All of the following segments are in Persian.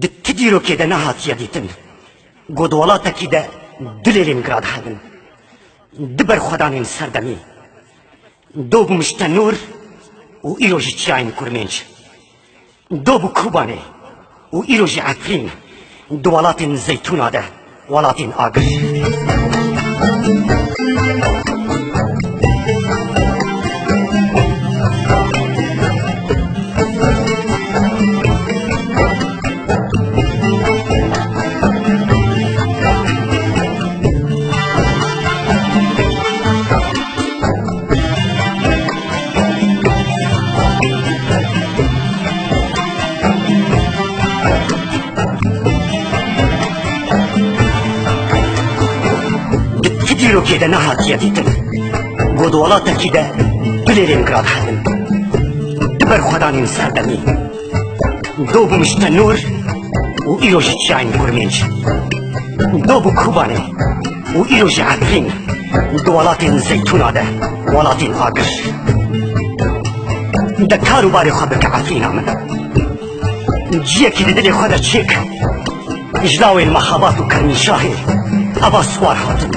دتديرو كده نهات يديتن قدوالاتا كده دليلينغراد هادن دبر خدانين سردمي دوب مشتنور و إيروجي تشاين كورمينج دوب كوباني و إيروجي عفرين دوالاتين زيتونا ده ولاتين آقر تديرو كده نهات يديتن قدوالاتا كده دليلينغراد هادن دبر خدانين سردمي دوب مشتنور و إيروجي تشاين كورمينج دوب كوباني و إيروجي عفرين دوالاتين زيتونا ده ولاتين آقر ده كارو باري خبك عفرين عمل جيه كده دلي خدا تشيك جلاوي المخابات و كرميشاهي أبا سوار هاتن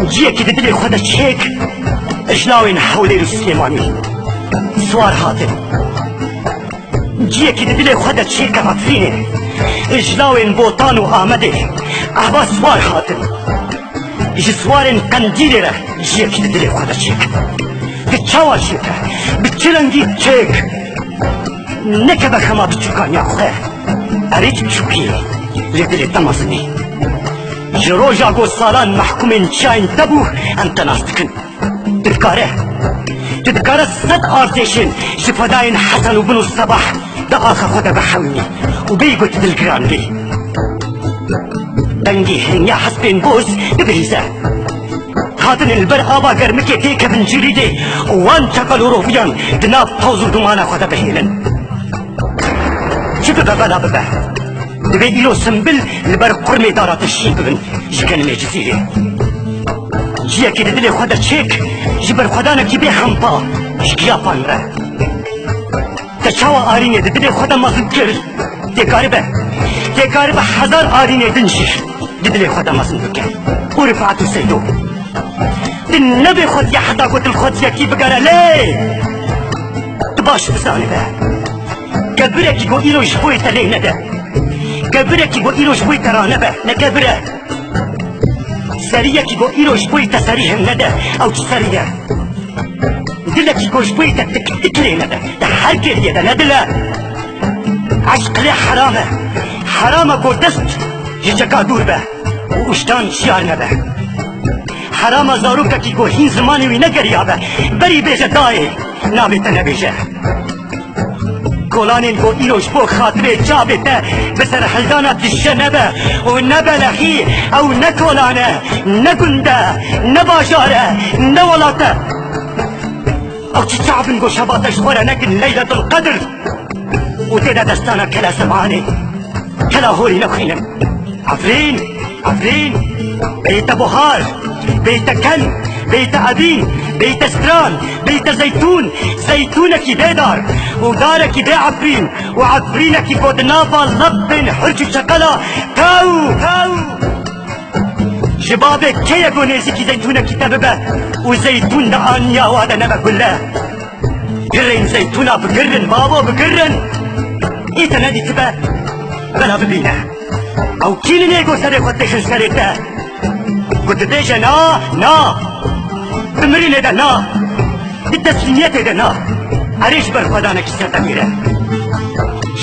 جيه كده دلي خدا تشيك جلاوي حولي السليماني سوار هاتن جيه كده دلي خدا تشيك عفرين جلاوي بوطان و آمده أبا سوار هاتن جسوارن قنديل ره جيه كده دلي خدا تشيك بتشاور شيكه بتشلنجي تشيك نكبه خما بتشوكان يا خواه أريد تشوكي لدلي تمازني جروجا قو سالان محكومين شاين تبو أنت ناستكن تذكاره صد آرتشين شفداين حسن وبنو الصباح دا آخا خدا بحوني وبيقو تدلقران لي دنجي هنيا حسبين بوز ببهيزة هاتن البر آبا قرمكي تيكا بن جريدي وان تقلو روفيان دناب طوزو دمانا خدا بهيلن شكو ببالا ببه دبي إلو سنبل البر قرمي دارات الشيب بن جكن مجزيري جيه كده دلي خدا تشيك جبر خدانا كي بي خمبا جكيا پانره تشاوا آرينه دلي خدا مزنكر تقارب 1000 آرينه دنشير دلي خدا مزنكر ورفعتو سيدو دن نبي خد يا حدا قلت الخد يا كي بقرا ليه تباش بزاني به كبرك يقول إلو شبوي تليه نده كبرك يقول إلو شبوي ترانه به نكبره سريك يقول إلو شبوي تسريه نده أو تسريه دلك يقول شبوي تكلي نده ده حركة ده ندله عشق ليه حرامه قول دست يجاقا دور به واشتان شيار نبه حرامه زاروكا يقول هين زماني وي نگريا به بري بيجه داي نامي تنبيجه كولانين قو إيروش بو خاطري جابته بسر حلدانة الشنبه ونبه لخي أو نكولانه نقنده نباشاره نولاته أو تشعبن قو شباتش ورا نكن ليلة القدر وتدا دستانا كلا سمعاني كلا هوري نخينن عفرين بيت بوهار بيت كن بيت أبين بيت استران بيت زيتونك بيدار ودارك بي عفرين وعفرينك قد نافا لبن حرج شقلا كاو شبابك كي يقول نيزيكي زيتونك تببه وزيتون دا آنيا وادا نبا كله قرن زيتونا بقرن بابا بقرن إيتا نادي تبا بلا ببينه أو كيني نيقو سري خطي خنسكريته قد ديجا نا بمرينه ده نا بالتسليميات ده نا عريش برخدانك ستميره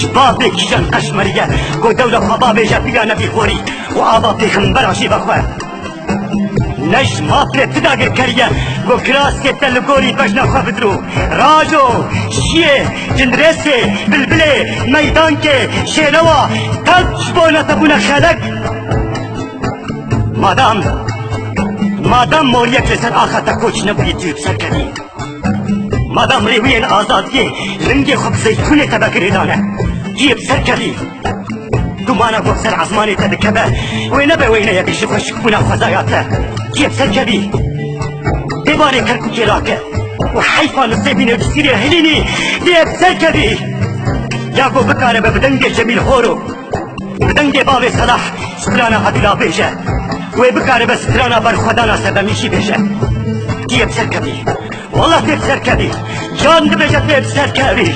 شبابك جن قشمريه قد دولة خبابي جابيا نبي خوري وآبا بيخنبر عشي بخواه نش مافيا تداغر كريه گو کراس کے تلگوری بجنا خواه بدرو راجو شیه جندرسه بلبله میدان کے شیروا تج بونا تبونا خلق مادام موریت لسر آخا تا کوچ نبوی تیوب سر کردی مادام ریوین آزادیه رنگ خوب زیتونه تبکر دانه تیوب سر کردی دومانا گو سر عزمانی تبکبه وینه یکیش خوشک بونا خوزایاته تیوب سر کردی دیوانه کرکوکی راکه وحیفان السيبين الجسيري هليني تيوب سر کردی یا کو بکاره به بدنگ جمیل هورو بدنگ باوی صلاح سترانا حدیلا بیشه و بکاره به سترانا بر خدانا سبمیشی بیشه تیب سرکبی والله تیب سرکبی جان دبیجه تیب سرکبی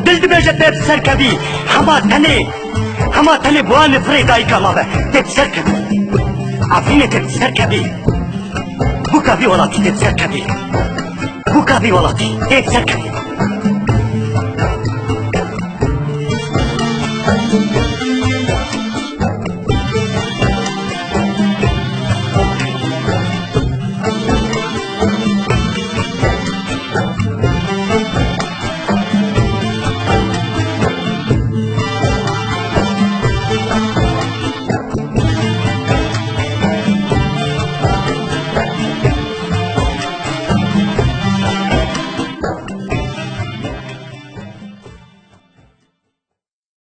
دل دبیجه تیب سرکبی همه تنه بوان فریدای کامابه تیب سرکبی عفرین تیب سرکبی بوکابی ولاتی تیب سرکبی بوکابی ولاتی تیب سرکبی